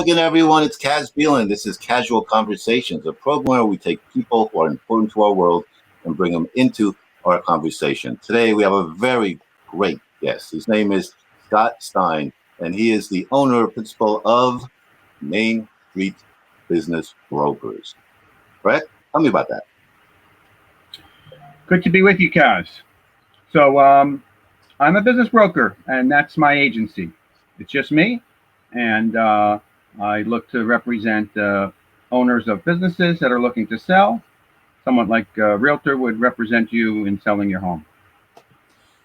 again, everyone. It's Bielen. This is Casual Conversations, a program where we take people who are important to our world and bring them into our conversation. Today, we have a very great guest. His name is Scott Stein, and he is the owner and principal of Main Street Business Brokers. Correct? Tell me about that. Good to be with you, Kaz. So I'm a business broker, and that's my agency. It's just me, and I look to represent owners of businesses that are looking to sell. Someone like a realtor would represent you in selling your home.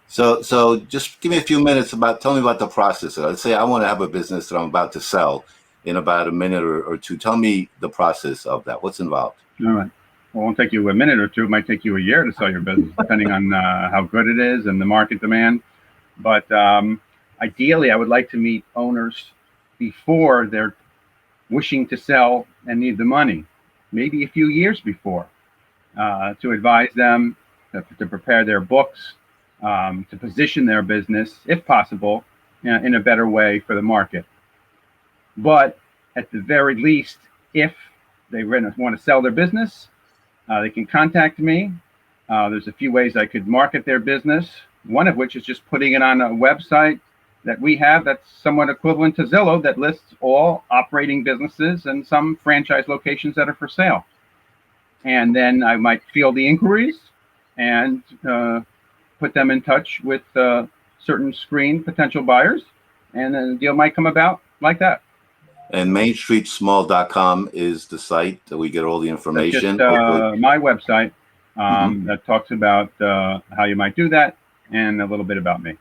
So just give me a few minutes tell me about the process. Let's say I want to have a business that I'm about to sell in about a minute or two. Tell me the process of that. What's involved? All right. Well, it won't take you a minute or two. It might take you a year to sell your business, depending on how good it is and the market demand. But ideally, I would like to meet owners before they're wishing to sell and need the money, maybe a few years before, to advise them, to prepare their books, to position their business, if possible, in a better way for the market. But at the very least, if they want to sell their business, they can contact me. There's a few ways I could market their business, one of which is just putting it on a website that we have that's somewhat equivalent to Zillow, that lists all operating businesses and some franchise locations that are for sale. And then I might field the inquiries and put them in touch with certain screened potential buyers, and then the deal might come about like that. And MainStreetSmall.com is the site that we get all the information. That's just my website that talks about how you might do that and a little bit about me.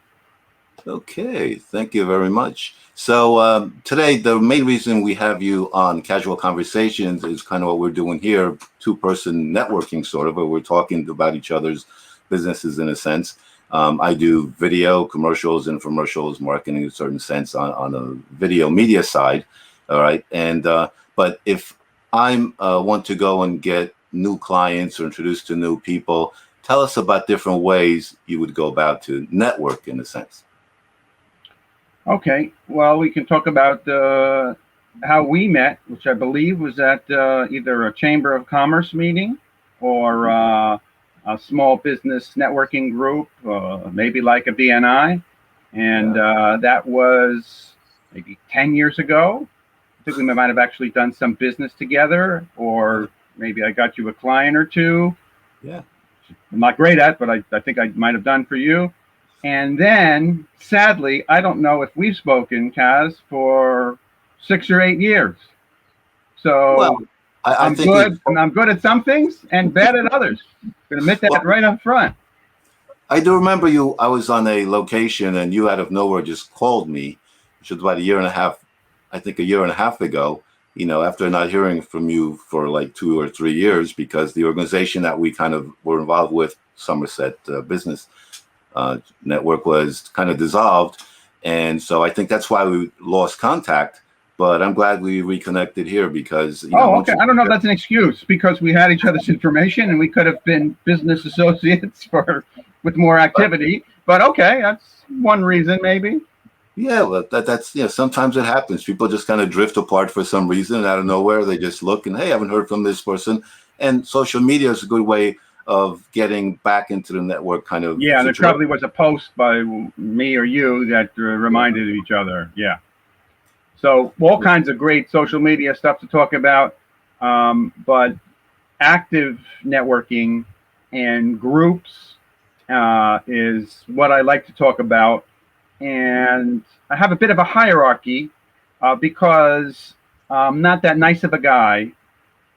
Okay, thank you very much. So today, the main reason we have you on Casual Conversations is kind of what we're doing here, two-person networking sort of, where we're talking about each other's businesses in a sense. I do video, commercials, infomercials, marketing in a certain sense on a video media side. All right. And but if I want to go and get new clients or introduce to new people, tell us about different ways you would go about to network in a sense. Okay. Well, we can talk about how we met, which I believe was at either a Chamber of Commerce meeting or a small business networking group, maybe like a BNI. And that was maybe 10 years ago. I think we might have actually done some business together, or maybe I got you a client or two. Yeah. I'm not great at, but I think I might have done for you. And then, sadly, I don't know if we've spoken, Kaz, for 6 or 8 years. So well, I'm good. I'm good at some things and bad at others. I'm going to admit that right up front. I do remember you. I was on a location, and you out of nowhere just called me, which was about a year and a half ago, after not hearing from you for like 2 or 3 years, because the organization that we kind of were involved with, Somerset Business Network, was kind of dissolved. And so I think that's why we lost contact. But I'm glad we reconnected here because... okay. I don't know if that's an excuse, because we had each other's information and we could have been business associates with more activity. But okay, that's one reason maybe. Yeah, well, that's sometimes it happens. People just kind of drift apart for some reason, and out of nowhere they just look and, hey, I haven't heard from this person. And social media is a good way of getting back into the network kind of. Yeah, there probably was a post by me or you that reminded each other. Yeah. So all kinds of great social media stuff to talk about, but active networking and groups is what I like to talk about. And I have a bit of a hierarchy because I'm not that nice of a guy,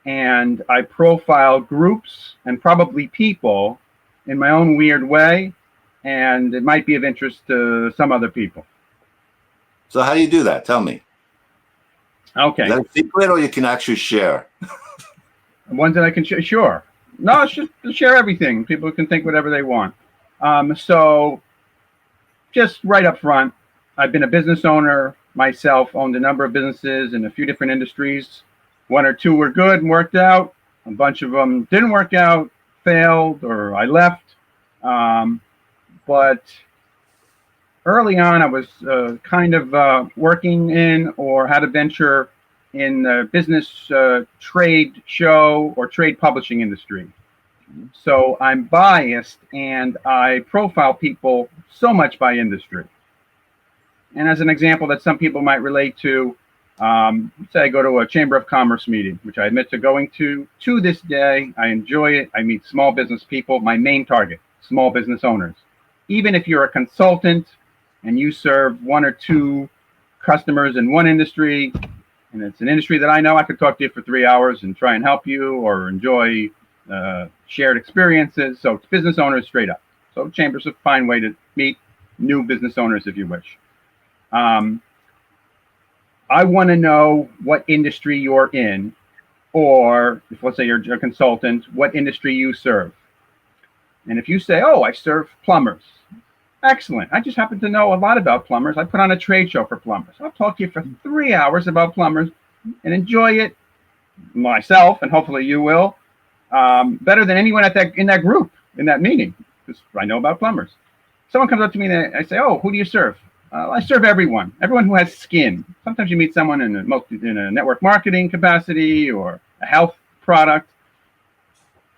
and I profile groups and probably people in my own weird way, and it might be of interest to some other people. So how do you do that? Tell me. Okay. Is that a secret, or you can actually share? Ones that I can share? Sure. No, just share everything. People can think whatever they want. So just right up front, I've been a business owner myself, owned a number of businesses in a few different industries. 1 or 2 were good and worked out. A bunch of them didn't work out, failed, or I left. But early on, I was kind of working in or had a venture in the business trade show or trade publishing industry. So I'm biased and I profile people so much by industry. And as an example that some people might relate to, say I go to a Chamber of Commerce meeting, which I admit to going to this day. I enjoy it. I meet small business people, my main target, small business owners. Even if you're a consultant and you serve one or two customers in one industry, and it's an industry that I know, I could talk to you for 3 hours and try and help you or enjoy shared experiences. So it's business owners straight up. So Chamber's a fine way to meet new business owners if you wish. I want to know what industry you're in, or if let's say you're a consultant, what industry you serve. And if you say, oh, I serve plumbers, excellent. I just happen to know a lot about plumbers. I put on a trade show for plumbers. I'll talk to you for 3 hours about plumbers and enjoy it myself, and hopefully you will, better than anyone in that group, in that meeting, because I know about plumbers. Someone comes up to me and I say, oh, who do you serve? I serve everyone who has skin. Sometimes you meet someone in a network marketing capacity or a health product.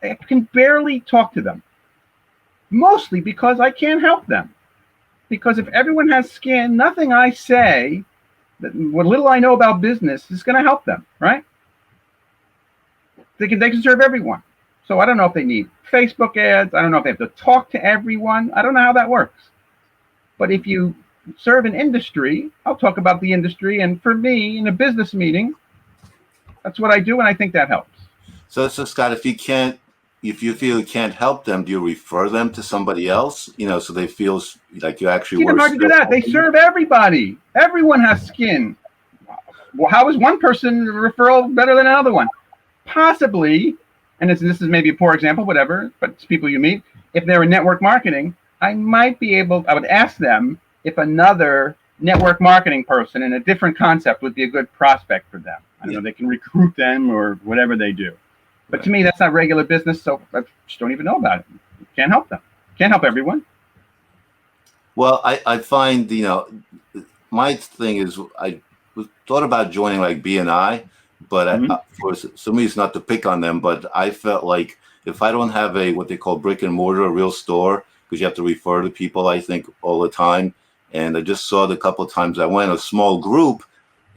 I can barely talk to them, mostly because I can't help them. Because if everyone has skin, nothing I say, what little I know about business, is going to help them, right? They can serve everyone. So I don't know if they need Facebook ads. I don't know if they have to talk to everyone. I don't know how that works. But if you serve an industry, I'll talk about the industry. And for me, in a business meeting, that's what I do. And I think that helps. So Scott, if you feel you can't help them, do you refer them to somebody else? So they feel like you actually work. It's hard to do that. They serve everybody. Everyone has skin. Well, how is one person referral better than another one? Possibly, and this is maybe a poor example, whatever, but it's people you meet. If they're in network marketing, I would ask them if another network marketing person in a different concept would be a good prospect for them. I don't know, they can recruit them or whatever they do. But to me, that's not regular business, so I just don't even know about it. Can't help them. Can't help everyone. Well, I find, my thing is I thought about joining like BNI, but for some reason, not to pick on them, but I felt like if I don't have what they call brick and mortar, a real store, because you have to refer to people, I think, all the time. And I just saw the couple of times I went, a small group,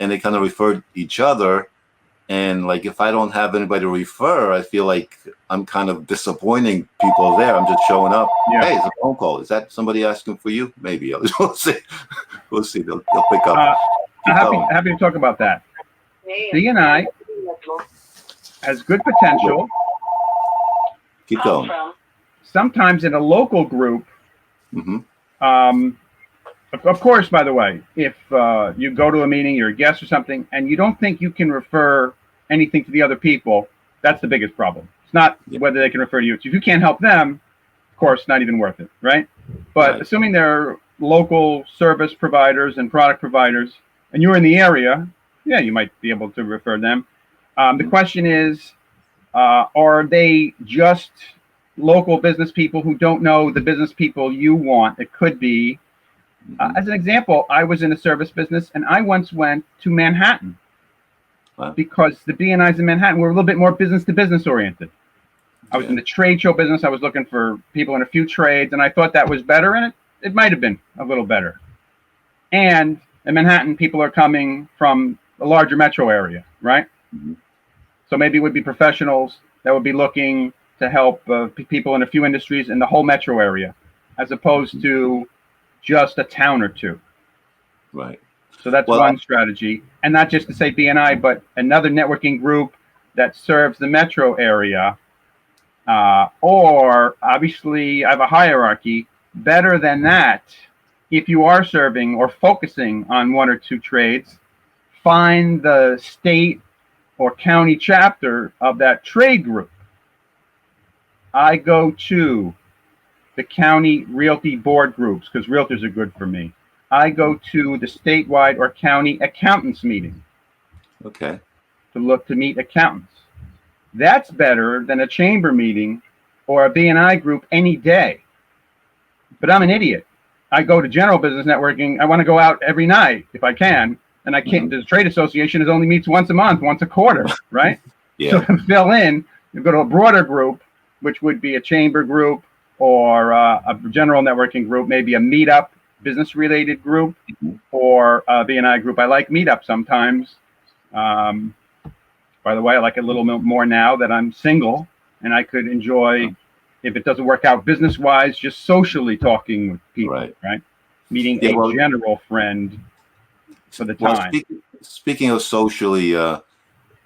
and they kind of referred each other. And like, if I don't have anybody to refer, I feel like I'm kind of disappointing people there. I'm just showing up. Yeah. Hey, it's a phone call. Is that somebody asking for you? Maybe. We'll see. We'll see. They'll pick up. Happy to talk about that. BNI has good potential. Keep going. Sometimes in a local group, of course, by the way, if you go to a meeting, you're a guest or something, and you don't think you can refer anything to the other people, that's the biggest problem. It's not whether they can refer to you. If you can't help them, of course, not even worth it, right? But assuming they're local service providers and product providers, and you're in the area, yeah, you might be able to refer them. The question is, are they just local business people who don't know the business people you want? It could be. As an example, I was in a service business, and I once went to Manhattan because the BNIs in Manhattan were a little bit more business-to-business oriented. I was in the trade show business. I was looking for people in a few trades, and I thought that was better, and it might have been a little better. And in Manhattan, people are coming from a larger metro area, right? So maybe it would be professionals that would be looking to help people in a few industries in the whole metro area, as opposed to just a town or two. Right. So that's one strategy. And not just to say BNI, but another networking group that serves the metro area. Or obviously I have a hierarchy. Better than that, if you are serving or focusing on one or two trades, find the state or county chapter of that trade group. I go to the county realty board groups because realtors are good for me. I go to the statewide or county accountants meeting. Okay. To meet accountants. That's better than a chamber meeting or a BNI group any day. But I'm an idiot. I go to general business networking. I want to go out every night if I can. and I can't. The trade association is only meets once a month, once a quarter, right? So Yeah. to fill in, you go to a broader group, which would be a chamber group or a general networking group, maybe a meetup, business-related group, or a BNI group. I like meetup sometimes. By the way, I like it a little more now that I'm single, and I could enjoy, if it doesn't work out business-wise, just socially talking with people, right? Meeting Yeah, a general friend for the well, time. speaking of socially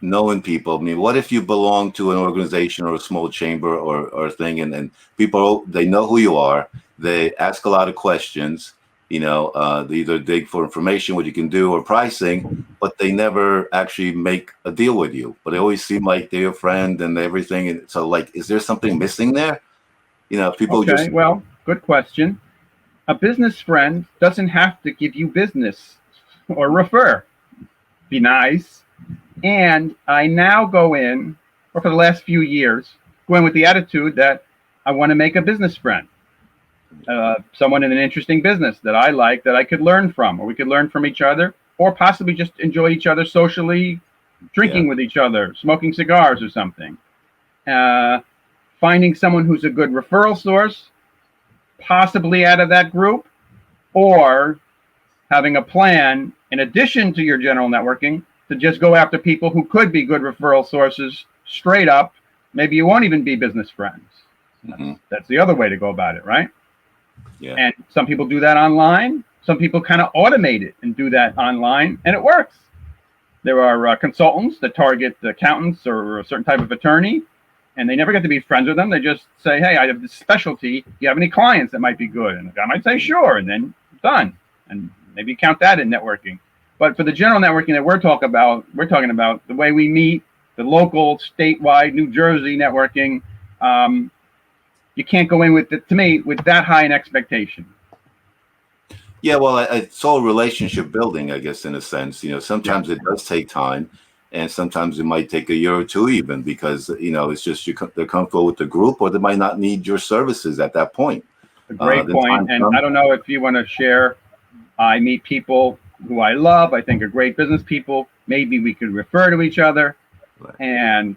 knowing people, I mean, what if you belong to an organization or a small chamber or thing, and people, they know who you are, they ask a lot of questions, you know, they either dig for information, what you can do, or pricing, but they never actually make a deal with you. But they always seem like they're your friend and everything. And so, like, is there something missing there? You know, people just... Okay, well, good question. A business friend doesn't have to give you business or refer. Be nice. And I now go in, or for the last few years, go in with the attitude that I want to make a business friend. Someone in an interesting business that I like, that I could learn from, or we could learn from each other, or possibly just enjoy each other socially, drinking with each other, smoking cigars or something. Finding someone who's a good referral source, possibly out of that group, or having a plan in addition to your general networking to just go after people who could be good referral sources straight up. Maybe you won't even be business friends. That's the other way to go about it, right? Yeah. And some people do that online. Some people kind of automate it and do that online, and it works. There are consultants that target accountants or a certain type of attorney, and they never get to be friends with them. They just say, hey, I have this specialty. Do you have any clients that might be good? And the guy might say, sure, and then done. And maybe count that in networking. But for the general networking that we're talking about the way we meet, the local, statewide, New Jersey networking. You can't go in with to me with that high an expectation. Yeah, well, it's all relationship building, I guess, in a sense. You know, sometimes it does take time, and sometimes it might take a year or two, even because, you know, it's just they're comfortable with the group, or they might not need your services at that point. A great point. And I don't know if you want to share. I meet people who I love. I think are great business people. Maybe we could refer to each other. And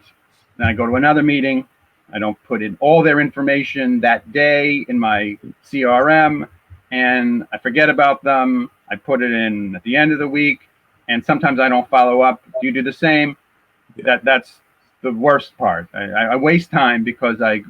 then I go to another meeting. I don't put in all their information that day in my CRM, and I forget about them. I put it in at the end of the week, and sometimes I don't follow up. Do you do the same? That's the worst part. I waste time because I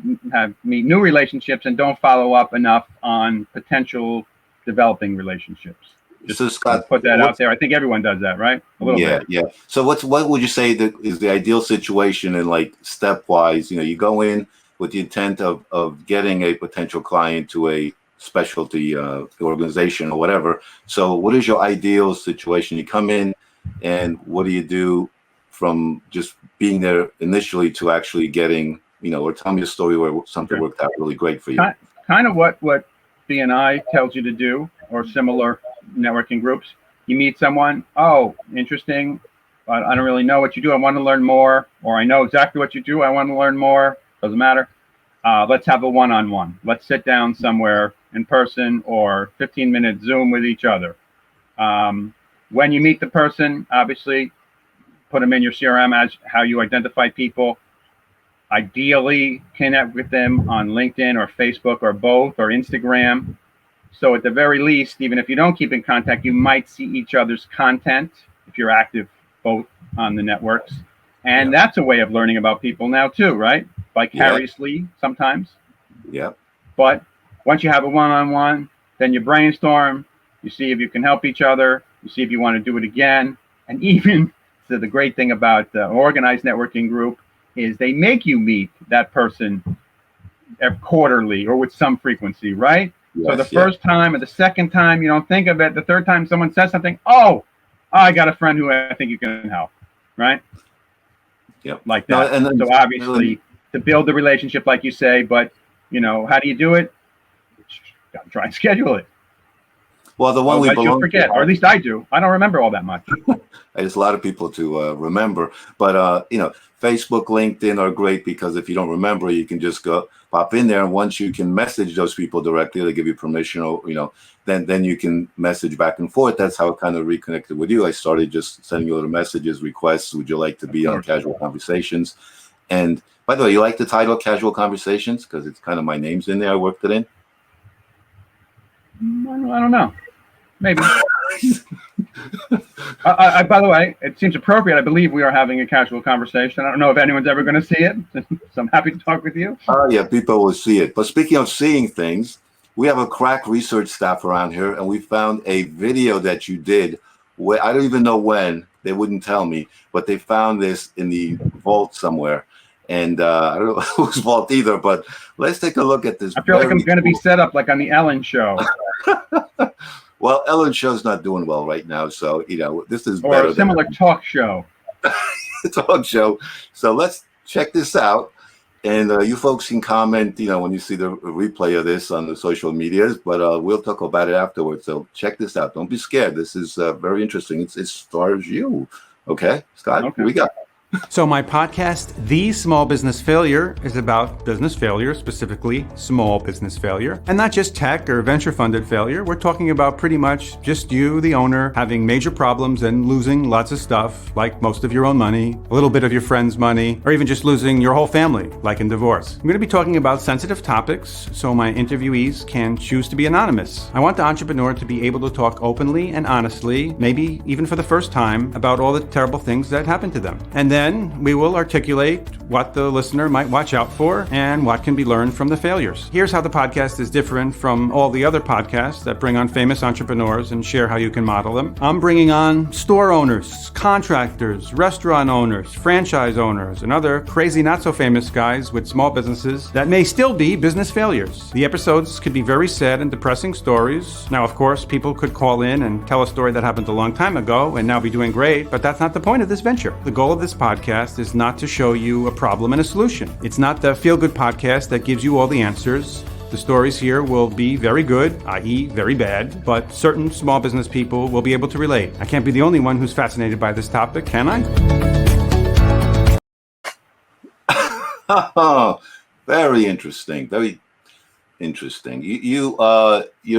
meet new relationships and don't follow up enough on potential developing relationships. Just so Scott, put that out there. I think everyone does that, right? A little bit. Yeah. So what would you say that is the ideal situation, and like stepwise? You know, you go in with the intent of getting a potential client to a specialty organization or whatever. So what is your ideal situation? You come in, and what do you do from just being there initially to actually getting, you know, or tell me a story where something worked out really great for you. Kind of what BNI tells you to do, or similar networking groups. You meet someone, oh, interesting. I don't really know what you do. I want to learn more, or I know exactly what you do. I want to learn more. Doesn't matter. Let's have a one-on-one. Let's sit down somewhere in person or 15-minute Zoom with each other. When you meet the person, obviously, put them in your CRM as how you identify people. Ideally, connect with them on LinkedIn or Facebook or both, or Instagram. So at the very least, even if you don't keep in contact, you might see each other's content if you're active both on the networks. And that's a way of learning about people now too, right? Vicariously sometimes. Yeah. But once you have a one-on-one, then you brainstorm, you see if you can help each other, you see if you want to do it again. And even, so the great thing about the organized networking group is they make you meet that person quarterly or with some frequency, right? So the first time or the second time, you don't think of it. The third time someone says something, oh, I got a friend who I think you can help, right? Yep. Like that. And then, so obviously, to build the relationship, like you say, but, you know, how do you do it? Got to try and schedule it. Well, the one Oh, we I do belong forget, to. or at least I do. I don't remember all that much. There's a lot of people to remember, but Facebook, LinkedIn are great because if you don't remember, you can just go pop in there, and once you can message those people directly, they give you permission, or then you can message back and forth. That's how it kind of reconnected with you. I started just sending you little messages, requests. Would you like to be on Casual Conversations? And by the way, you like the title Casual Conversations because it's kind of my name's in there. I worked it in. I don't know. Maybe. By the way, it seems appropriate. I believe we are having a casual conversation. I don't know if anyone's ever going to see it, so I'm happy to talk with you. Oh, yeah, people will see it. But speaking of seeing things, we have a crack research staff around here, and we found a video that you did where I don't even know when. They wouldn't tell me, but they found this in the vault somewhere. And I don't know whose vault either, but let's take a look at this. I feel like I'm going to be set up like on the Ellen show. Well, Ellen's show's not doing well right now, so this is or better a similar talk show. Talk show. So let's check this out, and you folks can comment, when you see the replay of this on the social medias. But we'll talk about it afterwards. So check this out. Don't be scared. This is very interesting. It stars you. Okay, Scott. Okay. Here we go. So my podcast, The Small Business Failure, is about business failure, specifically small business failure, and not just tech or venture-funded failure. We're talking about pretty much just you, the owner, having major problems and losing lots of stuff, like most of your own money, a little bit of your friend's money, or even just losing your whole family, like in divorce. I'm going to be talking about sensitive topics, so my interviewees can choose to be anonymous. I want the entrepreneur to be able to talk openly and honestly, maybe even for the first time, about all the terrible things that happened to them. And then we will articulate what the listener might watch out for and what can be learned from the failures. Here's how the podcast is different from all the other podcasts that bring on famous entrepreneurs and share how you can model them. I'm bringing on store owners, contractors, restaurant owners, franchise owners, and other crazy not so famous guys with small businesses that may still be business failures. The episodes could be very sad and depressing stories. Now, of course, people could call in and tell a story that happened a long time ago and now be doing great, but that's not the point of this venture. The goal of this podcast is not to show you a problem and a solution. It's not the feel-good podcast that gives you all the answers. The stories here will be very good, i.e. very bad, but certain small business people will be able to relate. I can't be the only one who's fascinated by this topic, can I? Very interesting. Very interesting. You're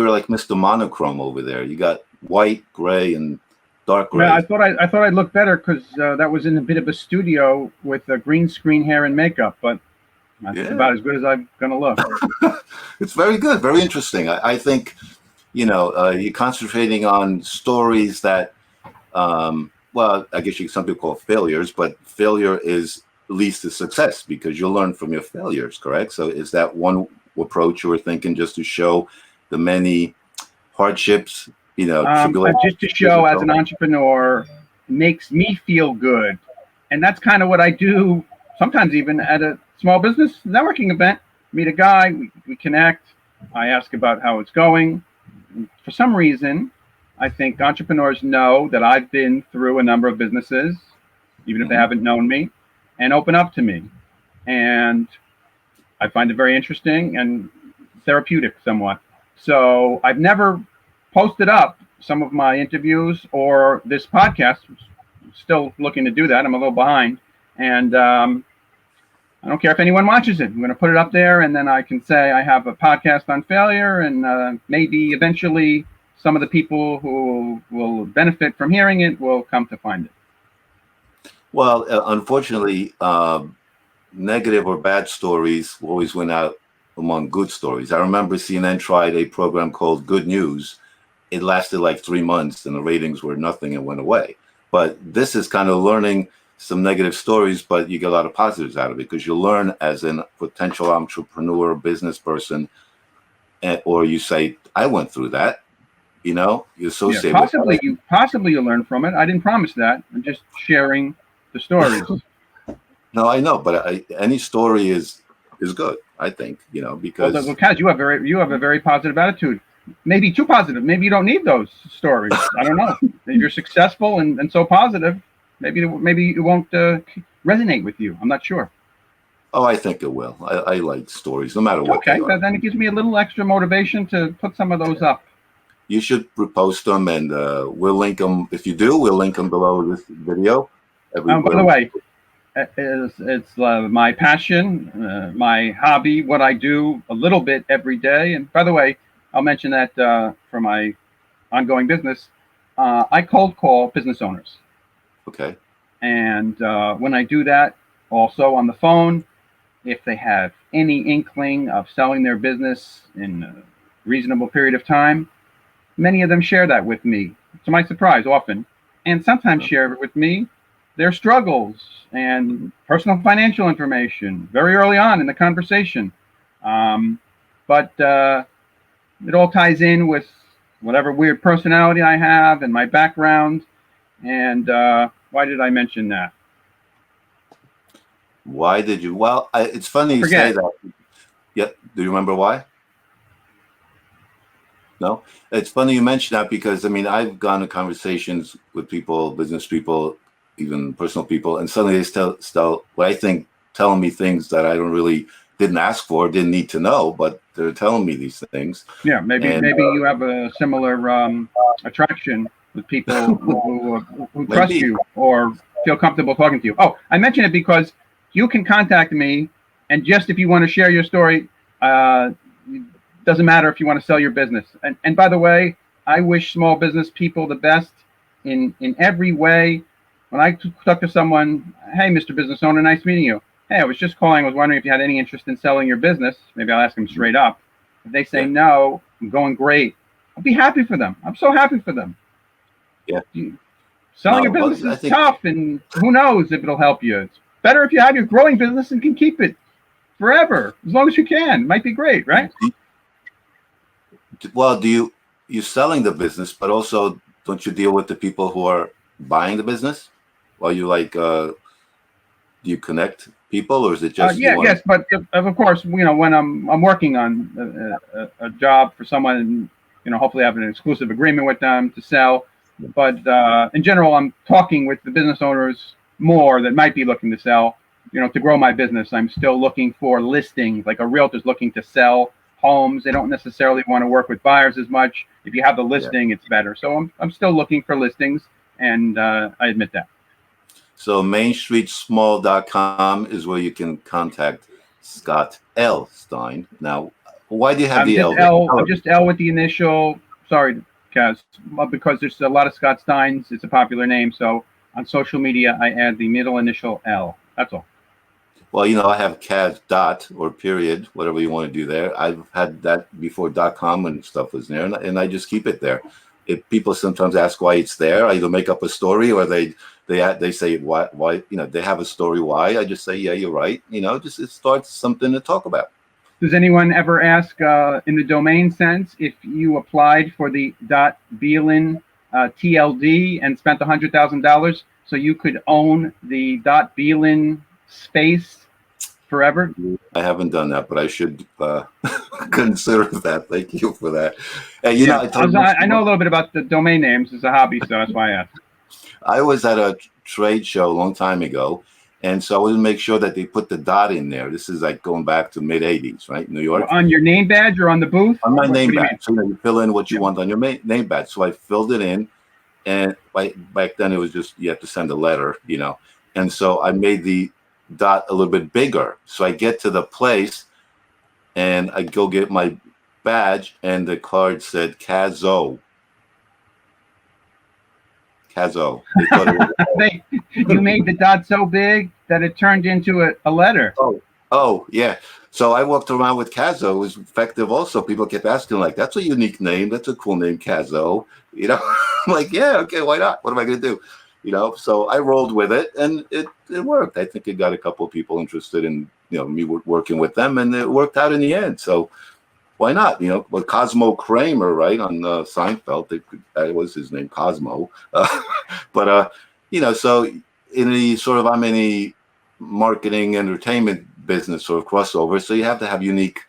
like Mr. Monochrome over there. You got white, gray, and dark gray. Yeah, I thought I'd look better because that was in a bit of a studio with green screen hair and makeup, but that's about as good as I'm gonna look. It's very good, very interesting. I think you're concentrating on stories that, well, I guess some people call failures, but failure is leads to success because you'll learn from your failures. Correct? So is that one approach you were thinking, just to show the many hardships? Just to show as an entrepreneur makes me feel good. And that's kind of what I do sometimes even at a small business networking event. Meet a guy, we connect, I ask about how it's going. For some reason, I think entrepreneurs know that I've been through a number of businesses, even if they haven't known me, and open up to me. And I find it very interesting and therapeutic somewhat. So I've never posted up some of my interviews or this podcast. Still looking to do that. I'm a little behind, and I don't care if anyone watches it. I'm going to put it up there, and then I can say I have a podcast on failure, and maybe eventually some of the people who will benefit from hearing it will come to find it. Well, unfortunately, negative or bad stories always win out among good stories. I remember CNN tried a program called Good News. It lasted like 3 months and the ratings were nothing and went away. But this is kind of learning some negative stories, but you get a lot of positives out of it because you learn as a potential entrepreneur, business person, or you say, I went through that, you associate possibly with possibly you learn from it. I didn't promise that. I'm just sharing the stories. No, I know, but any story is good, I think, because well, Kaz, you have a very positive attitude. Maybe too positive. Maybe you don't need those stories. I don't know. If you're successful and so positive, maybe it won't resonate with you. I'm not sure. Oh, I think it will. I like stories, no matter what. Okay, then it gives me a little extra motivation to put some of those up. you should repost them, and we'll link them. If you do, we'll link them below this video. By the way, it's my passion, my hobby, what I do a little bit every day. And by the way, I'll mention that for my ongoing business, I cold call business owners. Okay. And when I do that, also on the phone, if they have any inkling of selling their business in a reasonable period of time, many of them share that with me, to my surprise often, and sometimes share with me their struggles and personal financial information very early on in the conversation. But it all ties in with whatever weird personality I have and my background. And why did I mention that? Why did you? Well, it's funny you say that. Yeah. Do you remember why? No? It's funny you mention that because, I mean, I've gone to conversations with people, business people, even personal people, and suddenly they still what I think, telling me things that I didn't ask for, didn't need to know, but they're telling me these things. Yeah, maybe you have a similar attraction with people who trust you or feel comfortable talking to you. Oh, I mention it because you can contact me, and just if you want to share your story, doesn't matter if you want to sell your business. And by the way, I wish small business people the best in every way. When I talk to someone, hey, Mr. Business Owner, nice meeting you. Hey, I was just calling. I was wondering if you had any interest in selling your business. Maybe I'll ask them straight up. If they say no, I'm going great, I'll be happy for them. I'm so happy for them. Yeah. Selling your business is tough, and who knows if it'll help you. It's better if you have your growing business and can keep it forever, as long as you can. Might be great, right? Well, you selling the business, but also don't you deal with the people who are buying the business? While you do you connect people, or is it just yes, but of course, when I'm working on a job for someone, hopefully I have an exclusive agreement with them to sell. But in general, I'm talking with the business owners more that might be looking to sell. To grow my business, I'm still looking for listings, like a realtor's looking to sell homes. They don't necessarily want to work with buyers as much. If you have the listing, it's better. So I'm still looking for listings, and I admit that. So mainstreetsmall.com is where you can contact Scott L. Stein. Now, why do you have the L? I'm just L with the initial. Sorry, Kaz, because there's a lot of Scott Steins. It's a popular name. So on social media, I add the middle initial L. That's all. Well, I have Kaz dot or period, whatever you want to do there. I've had that before .com and stuff was there, and I just keep it there. If people sometimes ask why it's there, I either make up a story or they say why they have a story why. I just say, yeah, you're right. Just it starts something to talk about. Does anyone ever ask in the domain sense if you applied for the .bielen TLD and spent $100,000 so you could own the .bielen space forever? I haven't done that, but I should consider that. Thank you for that. I know a little bit about the domain names. It's a hobby, so that's why I asked. I was at a trade show a long time ago, and so I wanted to make sure that they put the dot in there. This is like going back to mid-'80s, right? New York. On your name badge or on the booth? On my name badge. So you fill in what you want on your name badge. So I filled it in, and back then it was just you have to send a letter, and so I made the dot a little bit bigger. So I get to the place and I go get my badge, and the card said Cazual. Cazual. They thought it was you made the dot so big that it turned into a letter. Oh, yeah. So I walked around with Cazual. It was effective also. People kept asking, like, that's a unique name. That's a cool name, Cazual. I'm like, yeah, okay, why not? What am I going to do? So I rolled with it, and it worked. I think it got a couple of people interested in, me working with them, and it worked out in the end. So why not? With Cosmo Kramer, right, on Seinfeld, that was his name, Cosmo. So in the sort of, I'm in the marketing entertainment business sort of crossover. So you have to have unique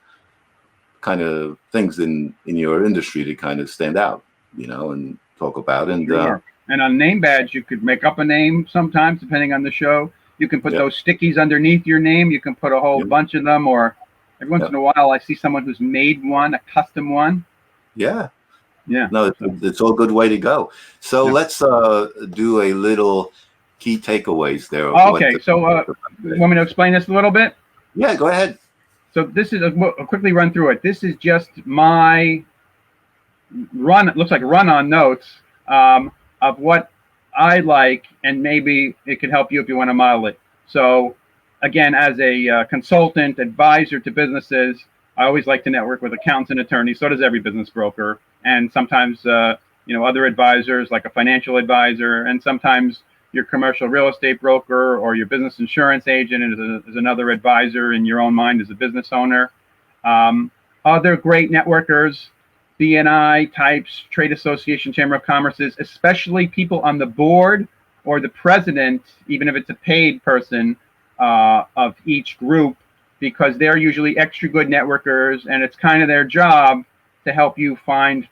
kind of things in your industry to kind of stand out, and talk about. And sure. And on name badge, you could make up a name sometimes, depending on the show. You can put those stickies underneath your name. You can put a whole bunch of them, or every once in a while, I see someone who's made one, a custom one. Yeah. Yeah. No, it's all good way to go. So Yeah. let's do a little key takeaways there of what Okay. So, today. want me to explain this a little bit? Yeah, go ahead. So this is I'll quickly run through it. This is just my run. It looks like run on notes of what I like, and maybe it could help you if you want to model it. So, again, as a consultant, advisor to businesses, I always like to network with accountants and attorneys. So does every business broker, and sometimes other advisors like a financial advisor, and sometimes your commercial real estate broker or your business insurance agent is another advisor in your own mind as a business owner. Other great networkers, BNI types, trade association, chamber of commerces, especially people on the board or the president, even if it's a paid person of each group, because they're usually extra good networkers, and it's kind of their job to help you find,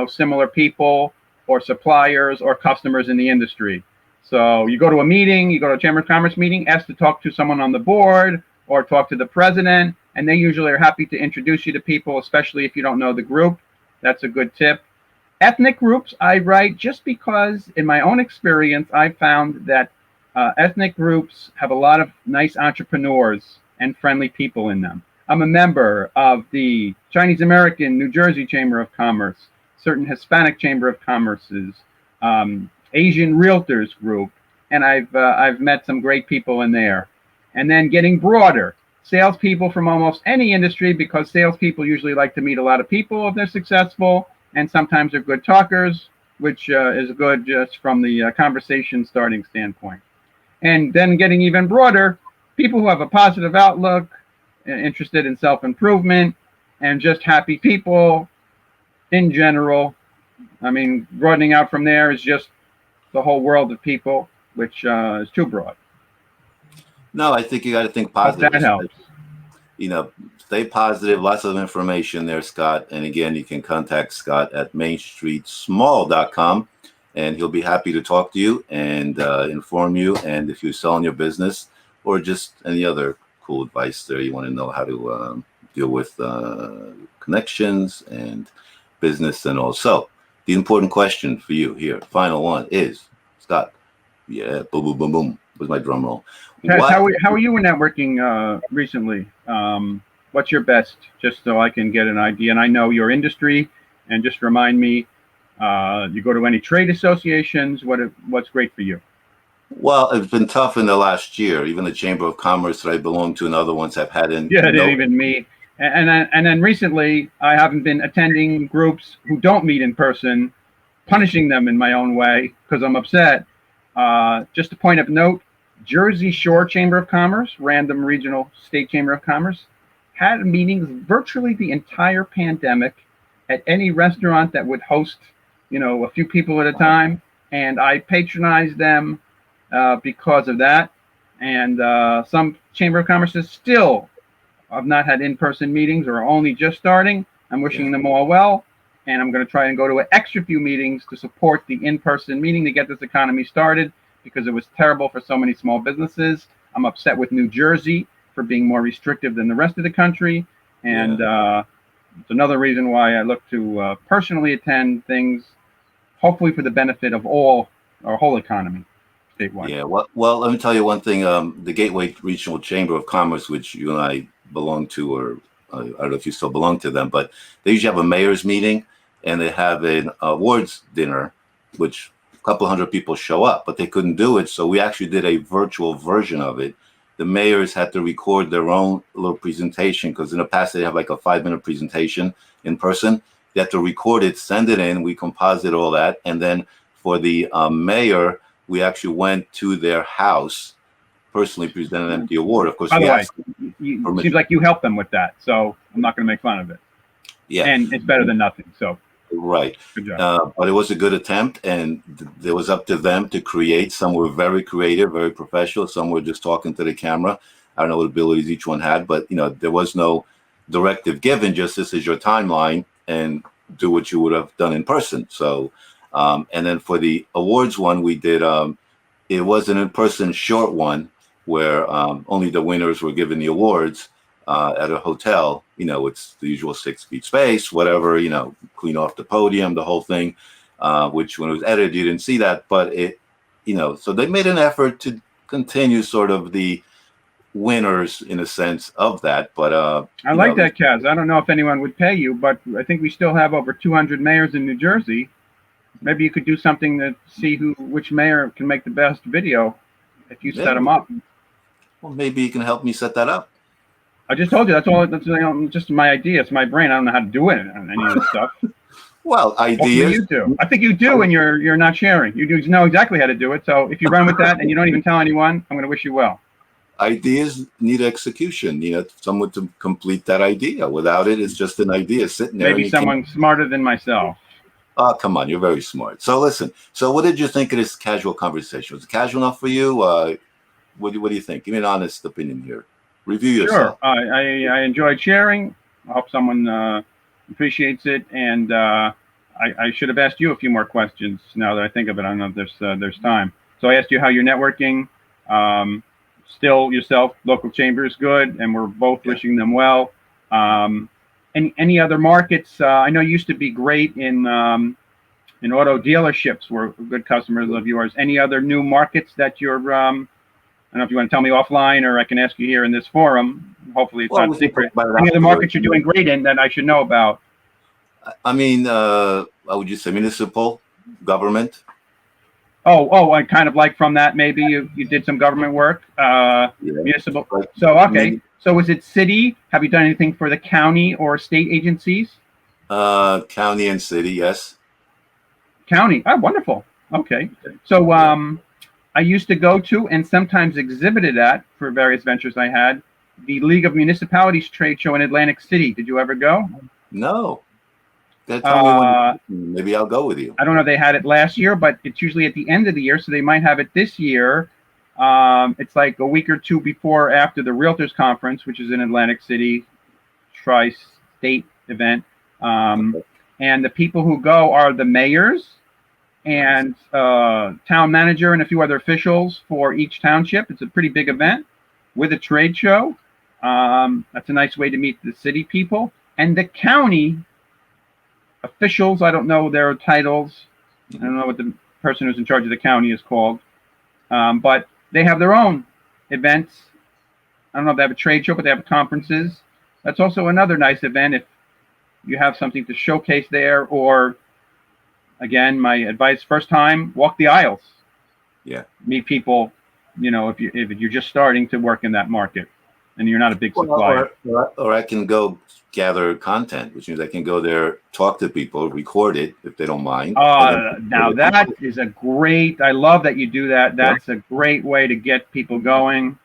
similar people or suppliers or customers in the industry. So you go to a meeting, you go to a chamber of commerce meeting, ask to talk to someone on the board or talk to the president, and they usually are happy to introduce you to people, especially if you don't know the group. That's a good tip. Ethnic groups, I write just because in my own experience, I found that ethnic groups have a lot of nice entrepreneurs and friendly people in them. I'm a member of the Chinese American New Jersey Chamber of Commerce, certain Hispanic Chamber of Commerces, Asian Realtors Group, and I've met some great people in there. And then getting broader, salespeople from almost any industry, because salespeople usually like to meet a lot of people if they're successful, and sometimes they're good talkers, which is good just from the conversation starting standpoint. And then getting even broader, people who have a positive outlook, interested in self-improvement, and just happy people in general. I mean, broadening out from there is just the whole world of people, which is too broad. No, I think you got to think Hope positive. that helps. Stay positive. Lots of information there, Scott. And again, you can contact Scott at mainstreetsmall.com, and he'll be happy to talk to you and inform you. And if you're selling your business or just any other cool advice there, you want to know how to deal with connections and business and all. So the important question for you here, final one, is, Scott, yeah, boom, boom, boom, boom. Was my drum roll. How are you in networking recently? What's your best, just so I can get an idea? And I know your industry, and just remind me, you go to any trade associations? What's great for you? Well, it's been tough in the last year. Even the Chamber of Commerce that I belong to and other ones have had in. Yeah, they didn't even meet. And then recently, I haven't been attending groups who don't meet in person, punishing them in my own way because I'm upset. Just a point of note, Jersey Shore Chamber of Commerce, Random Regional State Chamber of Commerce, had meetings virtually the entire pandemic at any restaurant that would host, a few people at a time. And I patronized them because of that. And some Chamber of Commerces still have not had in-person meetings or are only just starting. I'm wishing them all well. And I'm going to try and go to an extra few meetings to support the in-person meeting to get this economy started, because it was terrible for so many small businesses. I'm upset with New Jersey for being more restrictive than the rest of the country. And it's another reason why I look to personally attend things, hopefully for the benefit of our whole economy statewide. Yeah, well, let me tell you one thing. The Gateway Regional Chamber of Commerce, which you and I belong to, or I don't know if you still belong to them, but they usually have a mayor's meeting, and they have an awards dinner, which a couple hundred people show up, but they couldn't do it. So we actually did a virtual version of it. The mayors had to record their own little presentation, because in the past they have like a 5-minute presentation in person. They have to record it, send it in. We composite all that. And then for the mayor, we actually went to their house, personally presented them the award. Of course, By the way, it seems like you helped them with that, so I'm not going to make fun of it. Yeah, and it's better than nothing. So right. Good job. But it was a good attempt, and it was up to them to create. Some were very creative, very professional. Some were just talking to the camera. I don't know what abilities each one had, but there was no directive given. Just, this is your timeline, and do what you would have done in person. So, and then for the awards one, we did. It was an in-person short one where only the winners were given the awards. at a hotel. It's the usual 6 feet space, whatever. Clean off the podium, the whole thing. Which when it was edited, you didn't see that, but so they made an effort to continue sort of the winners in a sense of that. But I like that, Caz. I don't know if anyone would pay you, but I think we still have over 200 mayors in New Jersey. Maybe you could do something to see which mayor can make the best video if you set them up. Well, maybe you can help me set that up. I just told you that's just my idea. It's my brain. I don't know how to do it on any of this stuff. Well, ideas. You do. I think you do, and you're not sharing. You do know exactly how to do it. So if you run with that and you don't even tell anyone, I'm going to wish you well. Ideas need execution. Someone to complete that idea. Without it, it's just an idea sitting there. Maybe someone smarter than myself. Oh, come on, you're very smart. So listen. So what did you think of this casual conversation? Was it casual enough for you? What do you think? Give me an honest opinion here. Review yourself. Sure. I enjoyed sharing. I hope someone appreciates it, and I should have asked you a few more questions now that I think of it. I don't know if there's time. So I asked you how you're networking. Still yourself, local chamber is good, and we're both wishing them well. Any other markets? I know you used to be great in auto dealerships, were good customers of yours. Any other new markets that you're I don't know if you want to tell me offline, or I can ask you here in this forum. Hopefully it's not secret. Any other markets you're doing great in that I should know about? I mean, how would you say municipal government? Oh, I kind of like from that. Maybe you did some government work, municipal. So, okay. So is it city? Have you done anything for the county or state agencies? County and city, yes. County. Oh, wonderful. Okay. So, I used to go to and sometimes exhibited at, for various ventures I had, the League of Municipalities trade show in Atlantic City. Did you ever go? No. Tell me maybe I'll go with you. I don't know if they had it last year, but it's usually at the end of the year, so they might have it this year. It's like a week or two before or after the Realtors Conference, which is in Atlantic City, tri-state event. And the people who go are the mayors and town manager and a few other officials for each township. It's a pretty big event with a trade show. That's a nice way to meet the city people. And the county officials, I don't know their titles. I don't know what the person who's in charge of the county is called. But they have their own events. I don't know if they have a trade show, but they have conferences. That's also another nice event if you have something to showcase there, or again, my advice, first time, walk the aisles. Yeah. Meet people, if you're just starting to work in that market and you're not a big supplier. Or I can go gather content, which means I can go there, talk to people, record it if they don't mind. Now that is I love that you do that. That's a great way to get people going.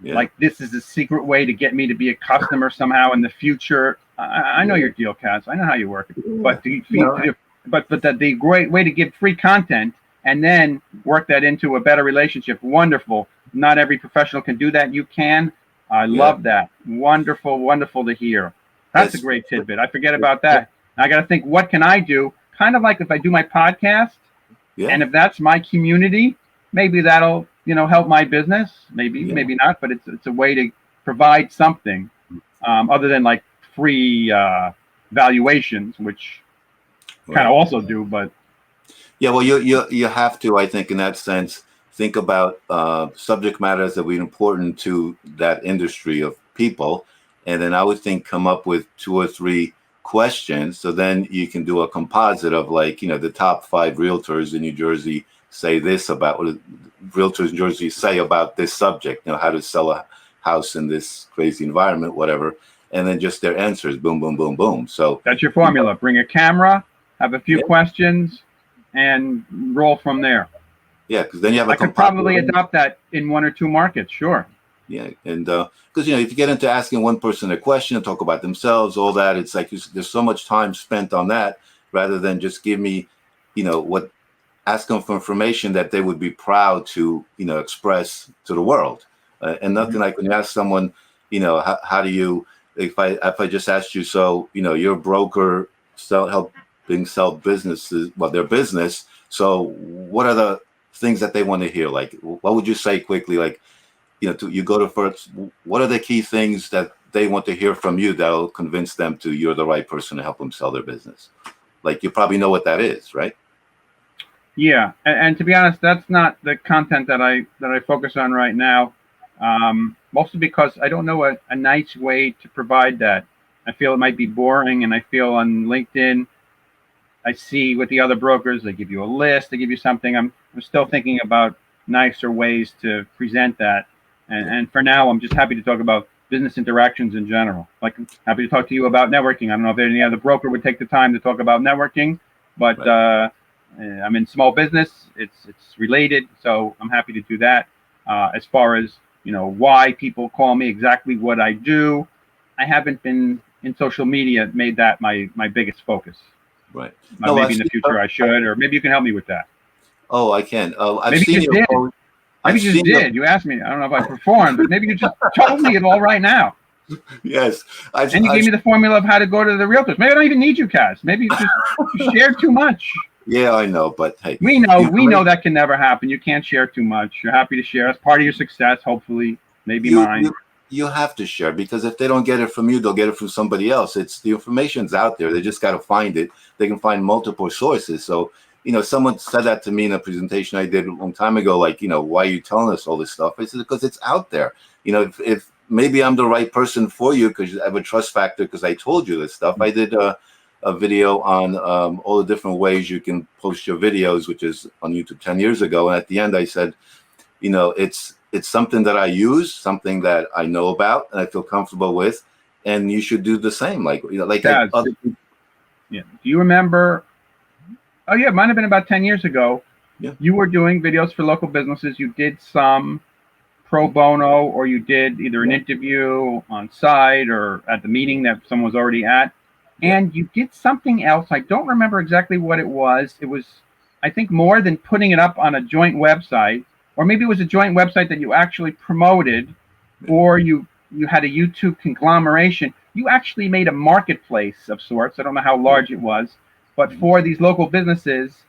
Yeah. Like, this is a secret way to get me to be a customer somehow in the future. I know your deal, Caz. I know how you work. But the great way to give free content and then work that into a better relationship. Wonderful. Not every professional can do that. You can. I love that. Wonderful, wonderful to hear. That's a great tidbit. I forget about that. I got to think, what can I do? Kind of like if I do my podcast, and if that's my community, maybe that'll help my business. Maybe not, but it's a way to provide something other than like free valuations, which kind of also do. But well, you have to, I think, in that sense, think about subject matters that would be important to that industry of people. And then I would think come up with 2 or 3 questions. So then you can do a composite of the top 5 realtors in New Jersey say this about what realtors in Jersey say about this subject, how to sell a house in this crazy environment, whatever. And then just their answers, boom, boom, boom, boom. So that's your formula. Bring a camera, have a few questions, and roll from there. Yeah, because then you have I could probably adopt that in 1 or 2 markets, sure. Yeah, and because if you get into asking one person a question and talk about themselves, all that, it's like there's so much time spent on that rather than just give me, ask them for information that they would be proud to, express to the world. And nothing like when you ask someone, how do you, if I just asked you, so you're a broker, helping sell businesses, their business. So what are the things that they want to hear? Like, what would you say quickly? Like, you go to first, what are the key things that they want to hear from you that'll convince them you're the right person to help them sell their business? Like, you probably know what that is, right? Yeah, and to be honest, that's not the content that I focus on right now. Mostly because I don't know a nice way to provide that. I feel it might be boring, and I feel on LinkedIn, I see with the other brokers, they give you a list, they give you something. I'm still thinking about nicer ways to present that. And for now, I'm just happy to talk about business interactions in general. Like, I'm happy to talk to you about networking. I don't know if any other broker would take the time to talk about networking, but Right. I'm in small business. It's related, so I'm happy to do that. As far as, why people call me, exactly what I do, I haven't been in social media made that my biggest focus. Right. No, Maybe in the future I should, or maybe you can help me with that. Oh, I can. I've Maybe seen you your did. post. Maybe I've you just seen your, did. You asked me. I don't know if I performed, but maybe you just told me it all right now. yes. And you gave me the formula of how to go to the realtors. Maybe I don't even need you, Kaz. Maybe you shared too much. Yeah, I know, but hey, We know that can never happen. You can't share too much. You're happy to share. That's part of your success, hopefully, maybe mine. You have to share, because if they don't get it from you, they'll get it from somebody else. It's the information's out there. They just got to find it. They can find multiple sources. So, someone said that to me in a presentation I did a long time ago, like, why are you telling us all this stuff? I said, because it's out there. If maybe I'm the right person for you because I have a trust factor because I told you this stuff. I did a video on all the different ways you can post your videos, which is on YouTube 10 years ago. And at the end, I said, it's something that I use, something that I know about and I feel comfortable with, and you should do the same. Like, Kaz, yeah. Do you remember? Oh yeah, it might have been about 10 years ago. Yeah. You were doing videos for local businesses. You did some pro bono, or you did either an interview on site or at the meeting that someone was already at. And you did something else. I don't remember exactly what it was. It was, I think, more than putting it up on a joint website, or maybe it was a joint website that you actually promoted, or you had a YouTube conglomeration. You actually made a marketplace of sorts. I don't know how large it was, but for these local businesses,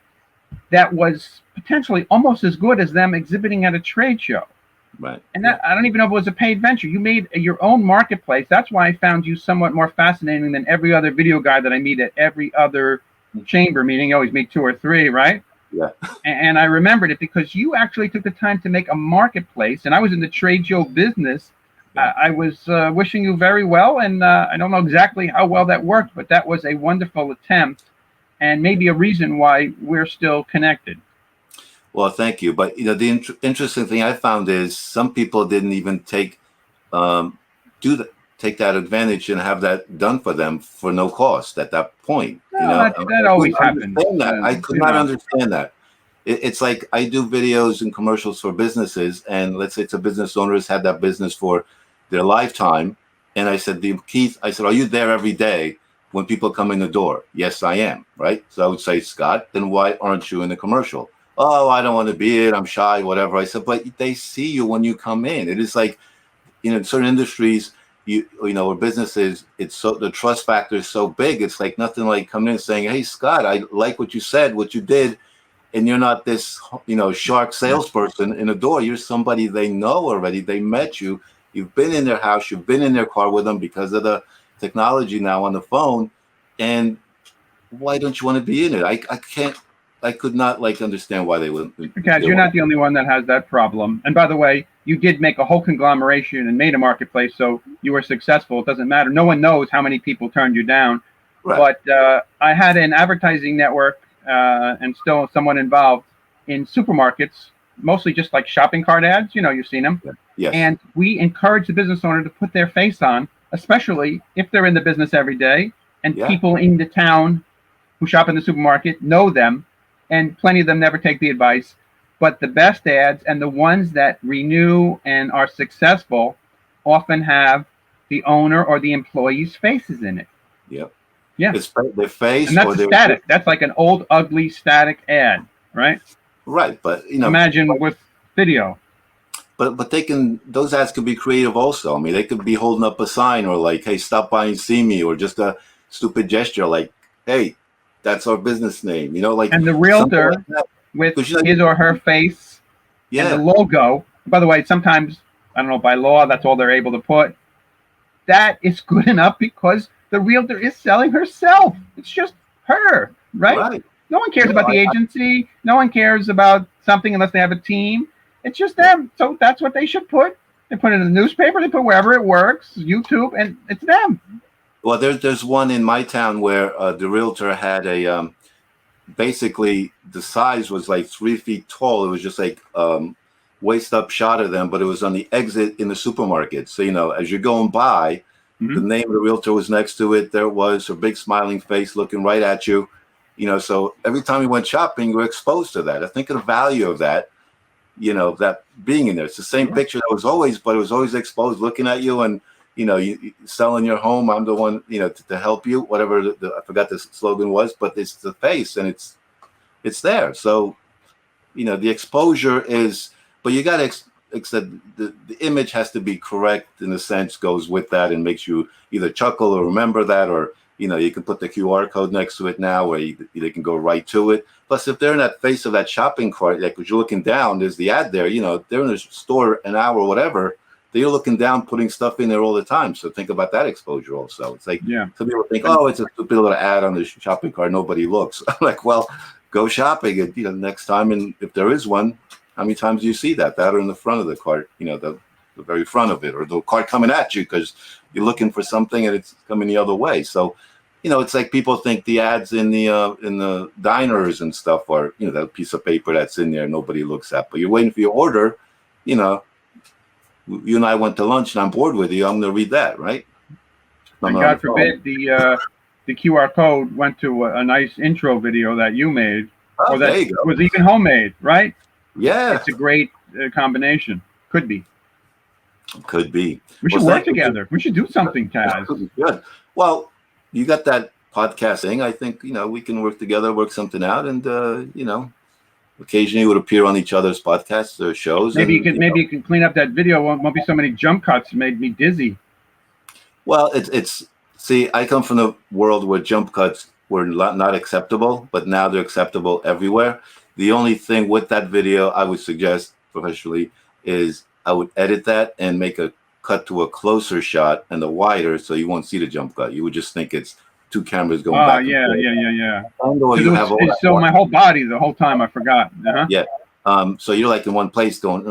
that was potentially almost as good as them exhibiting at a trade show. Right. And that, I don't even know if it was a paid venture. You made your own marketplace. That's why I found you somewhat more fascinating than every other video guy that I meet at every other chamber meeting. You always meet 2 or 3, right? Yeah. And I remembered it because you actually took the time to make a marketplace. And I was in the trade show business. I was wishing you very well. And I don't know exactly how well that worked, but that was a wonderful attempt and maybe a reason why we're still connected. Well, thank you. But the interesting thing I found is some people didn't even take that advantage and have that done for them for no cost at that point. That always happens. I could not understand that. It's like I do videos and commercials for businesses, and let's say it's a business owner who's had that business for their lifetime, and I said, Keith, are you there every day when people come in the door? Yes, I am. Right. So I would say, Scott, then why aren't you in the commercial? Oh, I don't want to be it. I'm shy, whatever. I said, but they see you when you come in. It is like, in certain industries, or businesses, it's so, the trust factor is so big. It's like nothing like coming in and saying, hey, Scott, I like what you said, what you did. And you're not this, shark salesperson in the door. You're somebody they know already. They met you. You've been in their house. You've been in their car with them because of the technology now on the phone. And why don't you want to be in it? I could not understand why they wouldn't. Because you're not the only one that has that problem. And by the way, you did make a whole conglomeration and made a marketplace, so you were successful. It doesn't matter. No one knows how many people turned you down. Right. But I had an advertising network and still someone involved in supermarkets, mostly just like shopping cart ads. You've seen them. Yes. And we encourage the business owner to put their face on, especially if they're in the business every day and people in the town who shop in the supermarket know them. And plenty of them never take the advice. But the best ads and the ones that renew and are successful often have the owner or the employee's faces in it. Yep. Yeah. It's their face. And that's static. That's like an old, ugly, static ad, right? Right. But, imagine with video. But those ads could be creative also. I mean, they could be holding up a sign or like, hey, stop by and see me, or just a stupid gesture like, hey, that's our business name, and the realtor with his or her face and the logo. By the way, sometimes, I don't know, by law, that's all they're able to put. that is good enough because the realtor is selling herself. It's just her, right? Right. No one cares No, about the agency. No one cares about something unless they have a team. It's just them. So that's what they should put. They put it in the newspaper. They put wherever it works, YouTube, and it's them. Well, there's one in my town where the realtor had a basically the size was like 3 feet tall. It was just like waist up shot of them, but it was on the exit in the supermarket. So as you're going by, the name of the realtor was next to it. There it was, her big smiling face looking right at you. So every time you went shopping, you were exposed to that. I think of the value of that. That being in there. It's the same picture that was always, but it was always exposed, looking at you, and you selling your home. I'm the one, to help you. Whatever I forgot the slogan was, but it's the face, and it's there. So, the exposure is, but you got to accept the image has to be correct in a sense, goes with that, and makes you either chuckle or remember that, or you can put the QR code next to it now, where they can go right to it. Plus, if they're in that face of that shopping cart, like as you're looking down, there's the ad there. They're in the store an hour or whatever. They're looking down, putting stuff in there all the time. So think about that exposure also. It's like some people think, oh, it's a stupid little ad on the shopping cart. Nobody looks. I'm like, well, go shopping, and next time, and if there is one, how many times do you see that or in the front of the cart? The very front of it, or the cart coming at you because you're looking for something and it's coming the other way. So. It's like people think the ads in the diners and stuff are, that piece of paper that's in there nobody looks at. But you're waiting for your order, you and I went to lunch and I'm bored with you. I'm going to read that, right? And God forbid the QR code went to a nice intro video that you made, or that was even homemade, right? Yeah. It's a great combination. Could be. Could be. We should work together. We should do something, Caz. Good. Well, you got that podcast thing. I think, we can work together, work something out. And, occasionally would appear on each other's podcasts or shows. Maybe you can clean up that video. Won't be so many jump cuts. It made me dizzy. Well, see, I come from the world where jump cuts were not acceptable, but now they're acceptable everywhere. The only thing with that video I would suggest professionally is I would edit that and make a cut to a closer shot and a wider, so you won't see the jump cut. You would just think it's two cameras going back. Yeah. So my whole body the whole time I forgot. Yeah. So you're like in one place going,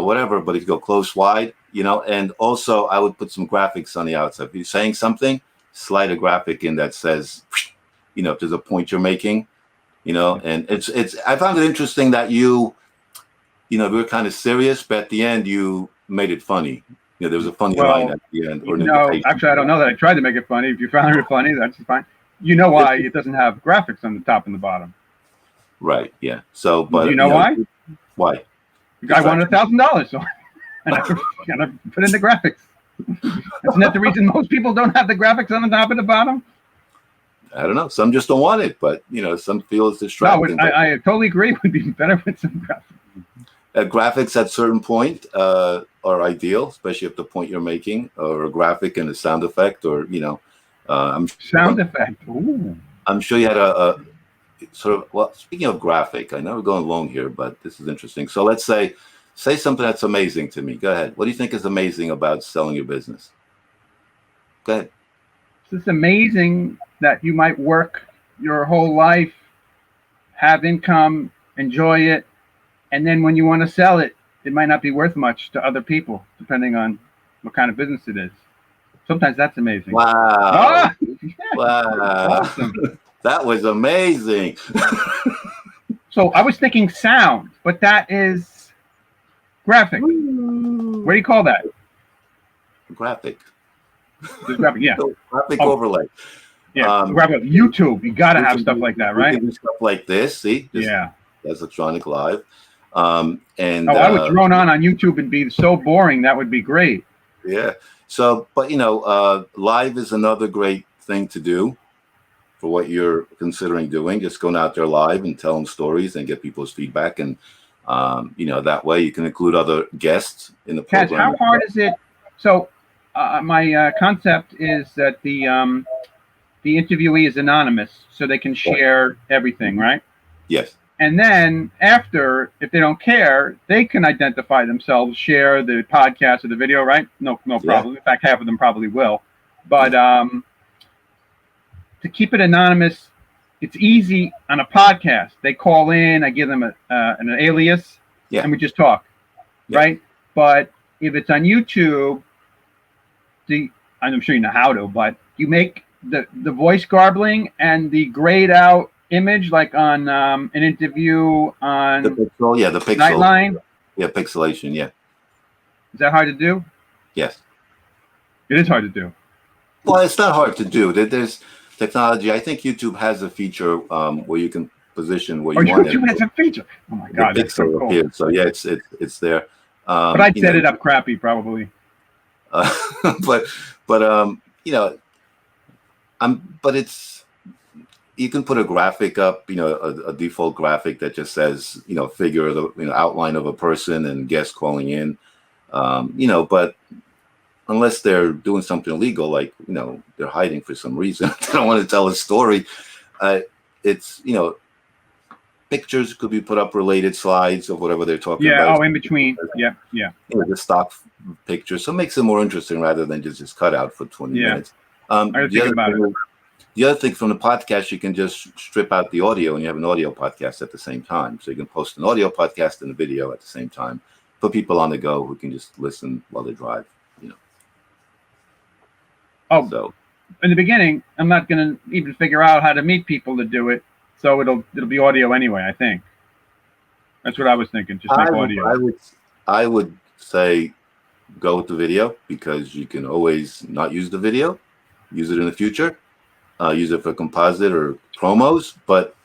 whatever, but if you go close, wide, and also I would put some graphics on the outside. If you're saying something, slide a graphic in that says, if there's a point you're making, and it's, I found it interesting that we were kind of serious, but at the end you made it funny. There was a funny line at the end. Actually, I don't know that I tried to make it funny. If you found it funny, that's fine. You know why it doesn't have graphics on the top and the bottom. Right, yeah. So, but... you know why? Why? The guy wanted $1,000, so I put in the graphics. Isn't that the reason most people don't have the graphics on the top and the bottom? I don't know. Some just don't want it, but, some feel it's distracting. No, I totally agree. It would be better with some graphics. Graphics at a certain point are ideal, especially if the point you're making, or a graphic and a sound effect, or sound effect. Ooh. I'm sure you had a sort of. Well, speaking of graphic, I know we're going long here, but this is interesting. So let's say something that's amazing to me. Go ahead. What do you think is amazing about selling your business? Go ahead. It's amazing that you might work your whole life, have income, enjoy it. And then when you want to sell it, it might not be worth much to other people, depending on what kind of business it is. Sometimes that's amazing. Wow. Ah! Wow. Awesome. That was amazing. So I was thinking sound, but that is graphic. What do you call that? Graphic. Graphic, yeah. So, graphic overlay. Yeah, graphic. YouTube, you got to have stuff like that, right? Do stuff like this, see? That's electronic live. I would drone on YouTube and be so boring. That would be great. Yeah. So, but live is another great thing to do for what you're considering doing. Just going out there live and telling stories and get people's feedback, and that way you can include other guests in the program. Caz, how hard is it? So, my concept is that the interviewee is anonymous, so they can share everything, right? Yes. And then after, if they don't care, they can identify themselves, share the podcast or the video, right? No problem. In fact, half of them probably will. But to keep it anonymous, it's easy on a podcast. They call in, I give them an alias, Yeah. and we just talk, Yeah. right? But if it's on YouTube, I'm sure you know how to, but you make the voice garbling and the grayed out image, like on an interview on The pixel, yeah, the pixel. Nightline. Yeah, pixelation, yeah. Is that hard to do? Yes. It is hard to do. Well, it's not hard to do. There's technology. I think YouTube has a feature where you can position where you want it. YouTube has a feature. Oh my God, the that's so pixel cool. appears. So yeah, it's there. But I'd set it up crappy, probably. But you know, but it's, you can put a graphic up, you know, a default graphic that just says, you know, figure of the, you know, outline of a person and guest calling in, you know, but unless they're doing something illegal, like, you know, they're hiding for some reason, they don't want to tell a story. It's, you know, pictures could be put up, related slides of whatever they're talking about. Yeah, oh, in between. Yeah. You know, the stock pictures. So it makes it more interesting rather than just cut out for 20 minutes. The other thing from the podcast, you can just strip out the audio and you have an audio podcast at the same time. So you can post an audio podcast and a video at the same time. Put people on the go who can just listen while they drive, you know. Oh, so in the beginning, I'm not going to even figure out how to meet people to do it. So it'll be audio anyway, I think. That's what I was thinking, just make audio. I would say go with the video, because you can always not use the video, use it in the future, use it for composite or promos. But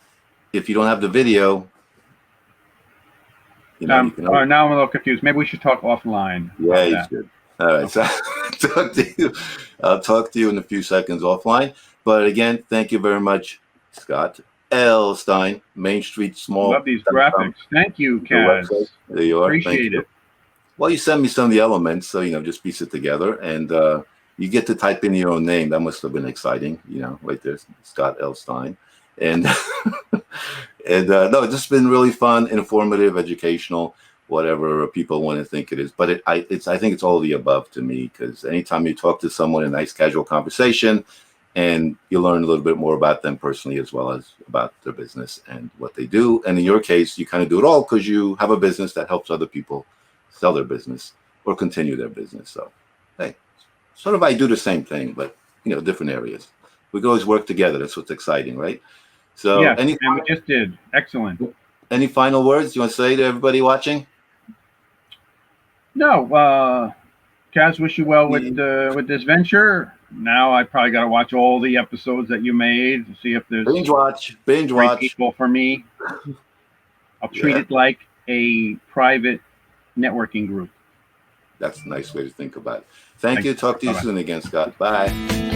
if you don't have the video, you know, you can always... now I'm a little confused. Maybe we should talk offline. Yeah, you should. All right, so I'll talk to you in a few seconds offline. But again, thank you very much, Scott L. Stein, Main Street Small. Love these graphics. Thank you, Caz. There you are. Appreciate it. Well, you sent me some of the elements, so, you know, just piece it together, and you get to type in your own name. That must have been exciting, you know, right there, Scott L. Stein. And and no, it's just been really fun, informative, educational, whatever people want to think it is. But I think it's all of the above to me, because anytime you talk to someone in a nice casual conversation, and you learn a little bit more about them personally, as well as about their business and what they do. And in your case, you kind of do it all because you have a business that helps other people sell their business or continue their business. So, hey, sort of I do the same thing, but, you know, different areas. We can always work together. That's what's exciting, right? So, yeah, and we just did. Excellent. Any final words you want to say to everybody watching? No, Caz, wish you well with this venture. Now I probably got to watch all the episodes that you made to see if there's binge watch people for me. I'll treat it like a private networking group. That's a nice way to think about it. Thank you. Talk to you soon again, Scott. Bye.